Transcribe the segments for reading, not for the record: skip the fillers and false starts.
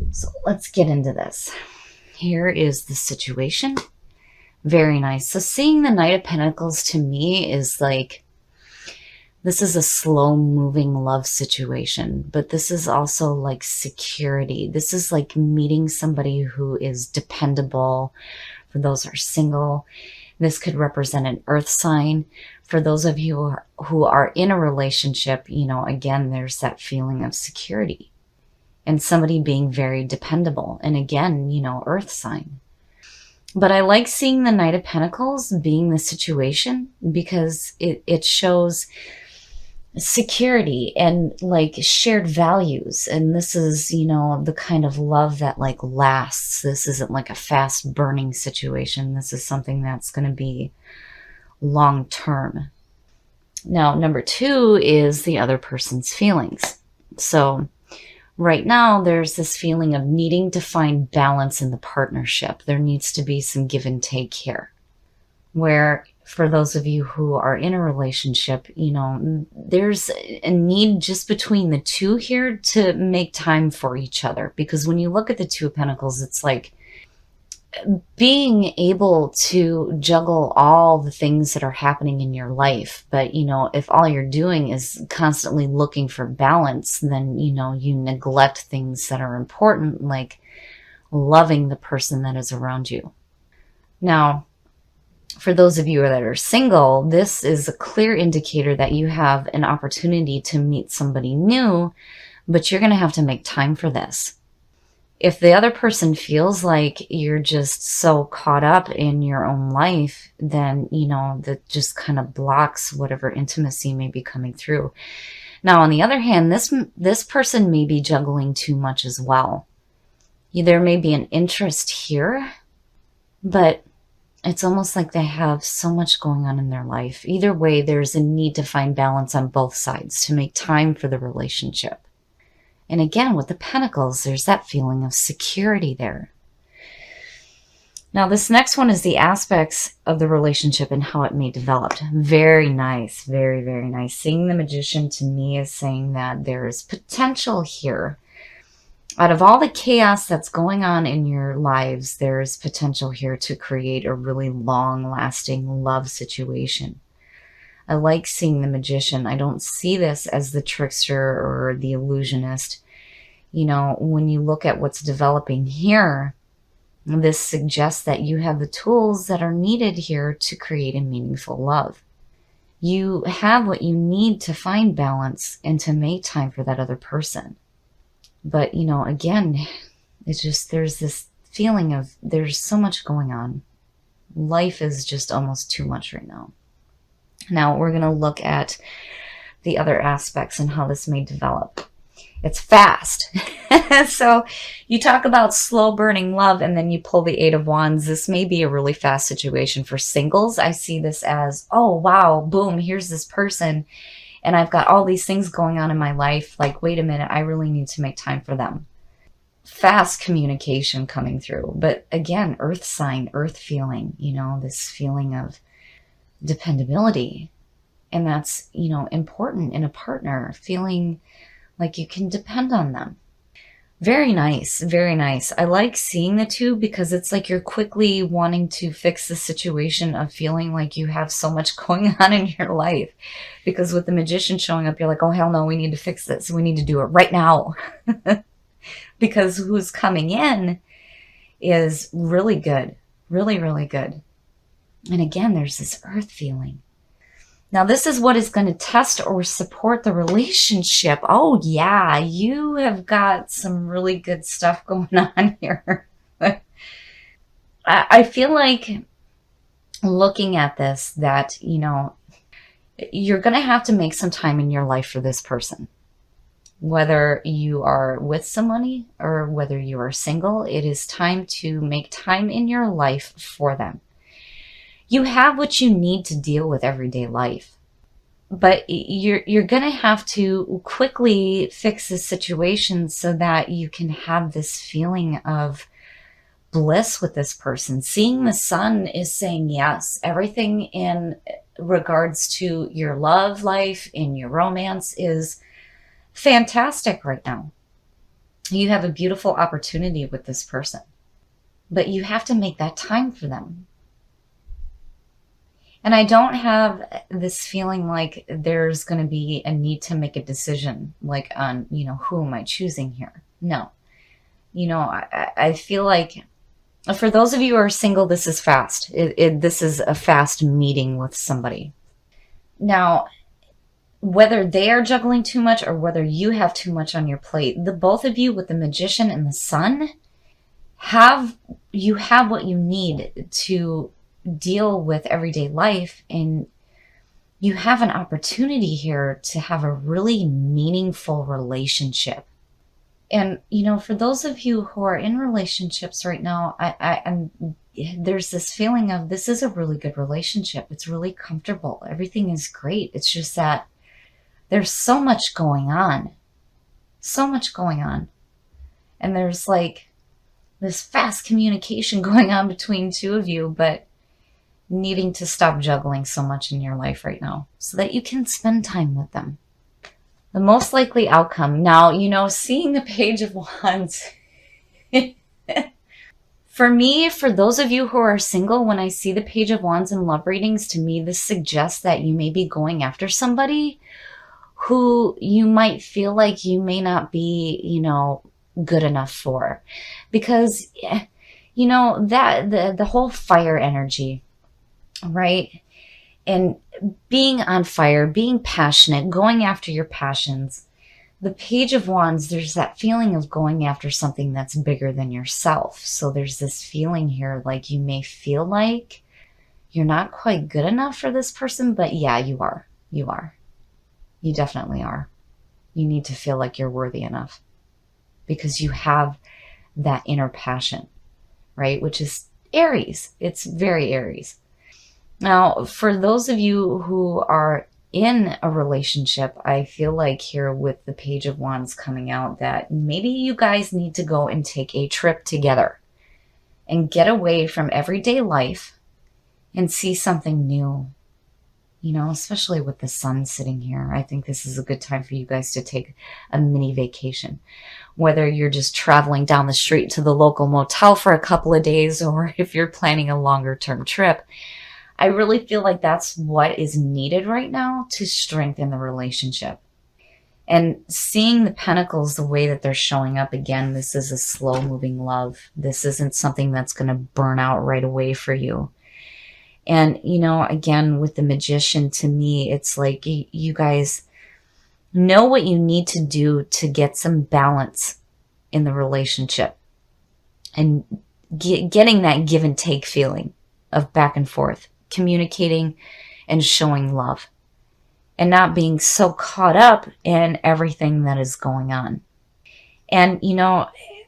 So let's get into this. Here is the situation. Very nice. So seeing the Knight of Pentacles to me is like, this is a slow moving love situation, but this is also like security. This is like meeting somebody who is dependable. For those who are single, this could represent an earth sign. For those of you who are in a relationship, again, there's that feeling of security and somebody being very dependable. And again, earth sign. But I like seeing the Knight of Pentacles being the situation because it shows security and like shared values. And this is, the kind of love that like lasts. This isn't like a fast burning situation. This is something that's going to be long term. Now, number two is the other person's feelings. So right now, there's this feeling of needing to find balance in the partnership. There needs to be some give and take here. Where for those of you who are in a relationship, there's a need just between the two here to make time for each other. Because when you look at the Two of Pentacles, it's like being able to juggle all the things that are happening in your life. But, if all you're doing is constantly looking for balance, then, you neglect things that are important, like loving the person that is around you. Now, for those of you that are single, this is a clear indicator that you have an opportunity to meet somebody new, but you're going to have to make time for this. If the other person feels like you're just so caught up in your own life, then, that just kind of blocks whatever intimacy may be coming through. Now, on the other hand, this person may be juggling too much as well. There may be an interest here, but it's almost like they have so much going on in their life. Either way, there's a need to find balance on both sides to make time for the relationship. And again, with the Pentacles, there's that feeling of security there. Now, this next one is the aspects of the relationship and how it may develop. Very nice. Very, very nice. Seeing the Magician to me is saying that there is potential here. Out of all the chaos that's going on in your lives, there is potential here to create a really long-lasting love situation. I like seeing the Magician. I don't see this as the trickster or the illusionist. When you look at what's developing here, this suggests that you have the tools that are needed here to create a meaningful love. You have what you need to find balance and to make time for that other person. But, again, it's just, there's this feeling of there's so much going on. Life is just almost too much right now. Now, we're going to look at the other aspects and how this may develop. It's fast. So you talk about slow burning love and then you pull the Eight of Wands. This may be a really fast situation for singles. I see this as, oh, wow, boom, here's this person. And I've got all these things going on in my life. Like, wait a minute, I really need to make time for them. Fast communication coming through. But again, earth sign, earth feeling, this feeling of dependability. And that's, important in a partner, feeling like you can depend on them. Very nice. Very nice. I like seeing the two because it's like you're quickly wanting to fix the situation of feeling like you have so much going on in your life. Because with the Magician showing up, you're like, oh, hell no, we need to fix this. We need to do it right now. Because who's coming in is really good. Really, really good. And again, there's this earth feeling. Now, this is what is going to test or support the relationship. Oh, yeah, you have got some really good stuff going on here. I feel like looking at this that, you're going to have to make some time in your life for this person. Whether you are with somebody or whether you are single, it is time to make time in your life for them. You have what you need to deal with everyday life. But you're going to have to quickly fix the situation so that you can have this feeling of bliss with this person. Seeing the Sun is saying yes. Everything in regards to your love life, in your romance is fantastic right now. You have a beautiful opportunity with this person, but you have to make that time for them. And I don't have this feeling like there's going to be a need to make a decision, like on, who am I choosing here? No. I feel like for those of you who are single, this is fast. This is a fast meeting with somebody. Now, whether they are juggling too much or whether you have too much on your plate, the both of you with the Magician and the Sun have what you need to deal with everyday life, and you have an opportunity here to have a really meaningful relationship. And for those of you who are in relationships right now, there's this feeling of this is a really good relationship. It's really comfortable. Everything is great. It's just that there's so much going on. So much going on. And there's like this fast communication going on between two of you, but needing to stop juggling so much in your life right now so that you can spend time with them. The most likely outcome. Now, seeing the Page of Wands. For me, for those of you who are single, when I see the Page of Wands in love readings, to me, this suggests that you may be going after somebody who you might feel like you may not be, good enough for. Because, that the whole fire energy, right? And being on fire, being passionate, going after your passions. The Page of Wands, there's that feeling of going after something that's bigger than yourself. So there's this feeling here like you may feel like you're not quite good enough for this person, but yeah, you are. You are. You definitely are. You need to feel like you're worthy enough because you have that inner passion, right? Which is Aries. It's very Aries. Now, for those of you who are in a relationship, I feel like here with the Page of Wands coming out that maybe you guys need to go and take a trip together and get away from everyday life and see something new. Especially with the Sun sitting here, I think this is a good time for you guys to take a mini vacation. Whether you're just traveling down the street to the local motel for a couple of days or if you're planning a longer term trip, I really feel like that's what is needed right now to strengthen the relationship. And seeing the Pentacles the way that they're showing up again, this is a slow moving love. This isn't something that's going to burn out right away for you. And, again, with the Magician, to me, it's like you guys know what you need to do to get some balance in the relationship and getting that give and take feeling of back and forth, communicating and showing love and not being so caught up in everything that is going on. And,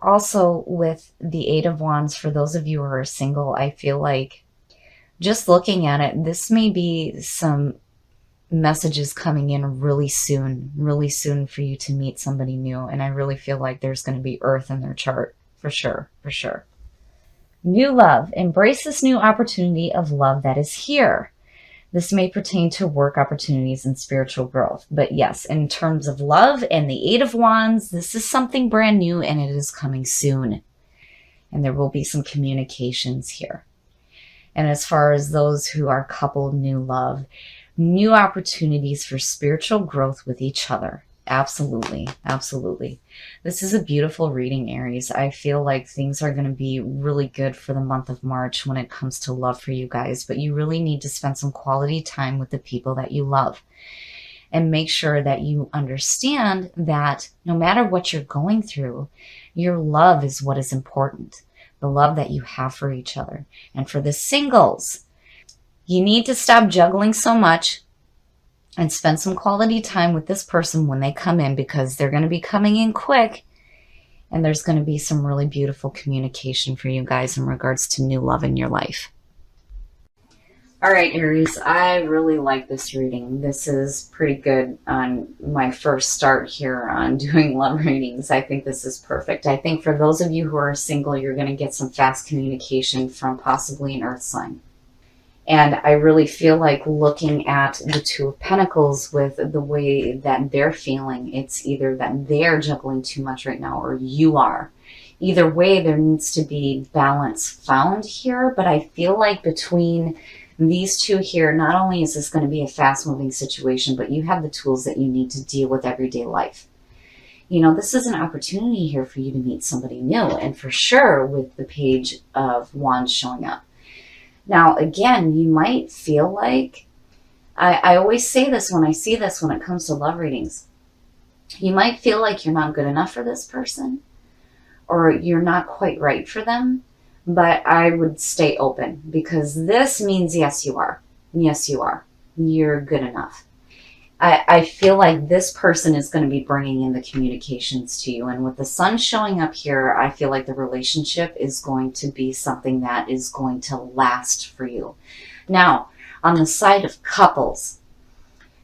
also with the Eight of Wands, for those of you who are single, I feel like just looking at it, this may be some messages coming in really soon for you to meet somebody new. And I really feel like there's going to be Earth in their chart for sure, for sure. New love. Embrace this new opportunity of love that is here. This may pertain to work opportunities and spiritual growth. But yes, in terms of love and the Eight of Wands, this is something brand new and it is coming soon. And there will be some communications here. And as far as those who are coupled, new love, new opportunities for spiritual growth with each other. Absolutely. Absolutely. This is a beautiful reading, Aries. I feel like things are going to be really good for the month of March when it comes to love for you guys. But you really need to spend some quality time with the people that you love. And make sure that you understand that no matter what you're going through, your love is what is important. The love that you have for each other. And for the singles, you need to stop juggling so much and spend some quality time with this person when they come in, because they're going to be coming in quick and there's going to be some really beautiful communication for you guys in regards to new love in your life. All right, Aries, I really like this reading. This is pretty good on my first start here on doing love readings. I think this is perfect. I think for those of you who are single, you're going to get some fast communication from possibly an earth sign. And I really feel like looking at the Two of Pentacles with the way that they're feeling, it's either that they're juggling too much right now or you are. Either way, there needs to be balance found here, but I feel like between these two here, not only is this going to be a fast-moving situation, but you have the tools that you need to deal with everyday life. You know, this is an opportunity here for you to meet somebody new, and for sure with the Page of Wands showing up. Now, again, you might feel like, I always say this when I see this when it comes to love readings, you might feel like you're not good enough for this person, or you're not quite right for them, but I would stay open, because this means yes, you are. Yes, you are. You're good enough. I feel like this person is going to be bringing in the communications to you. And with the sun showing up here, I feel like the relationship is going to be something that is going to last for you. Now, on the side of couples,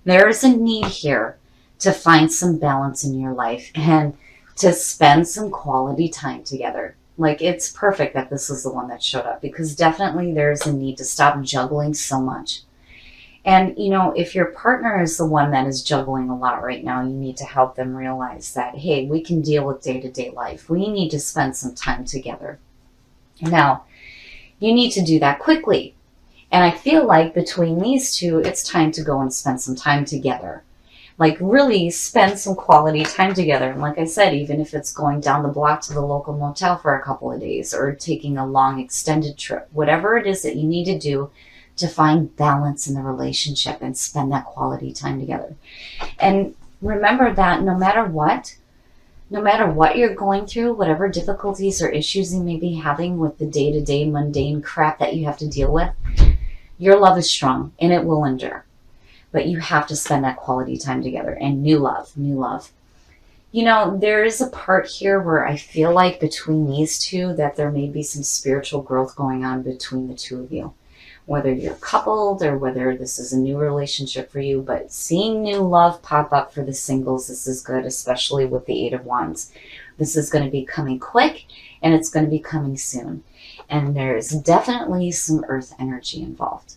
there is a need here to find some balance in your life and to spend some quality time together. Like, it's perfect that this is the one that showed up, because definitely there's a need to stop juggling so much. And, you know, if your partner is the one that is juggling a lot right now, you need to help them realize that, hey, we can deal with day-to-day life. We need to spend some time together. Now, you need to do that quickly. And I feel like between these two, it's time to go and spend some time together. Like, really spend some quality time together. And like I said, even if it's going down the block to the local motel for a couple of days, or taking a long extended trip, whatever it is that you need to do to find balance in the relationship and spend that quality time together. And remember that no matter what you're going through, whatever difficulties or issues you may be having with the day-to-day mundane crap that you have to deal with, your love is strong and it will endure. But you have to spend that quality time together. And new love. You know, there is a part here where I feel like between these two that there may be some spiritual growth going on between the two of you. Whether you're coupled or whether this is a new relationship for you, but seeing new love pop up for the singles, this is good, especially with the Eight of Wands. This is going to be coming quick, and it's going to be coming soon. And there's definitely some earth energy involved.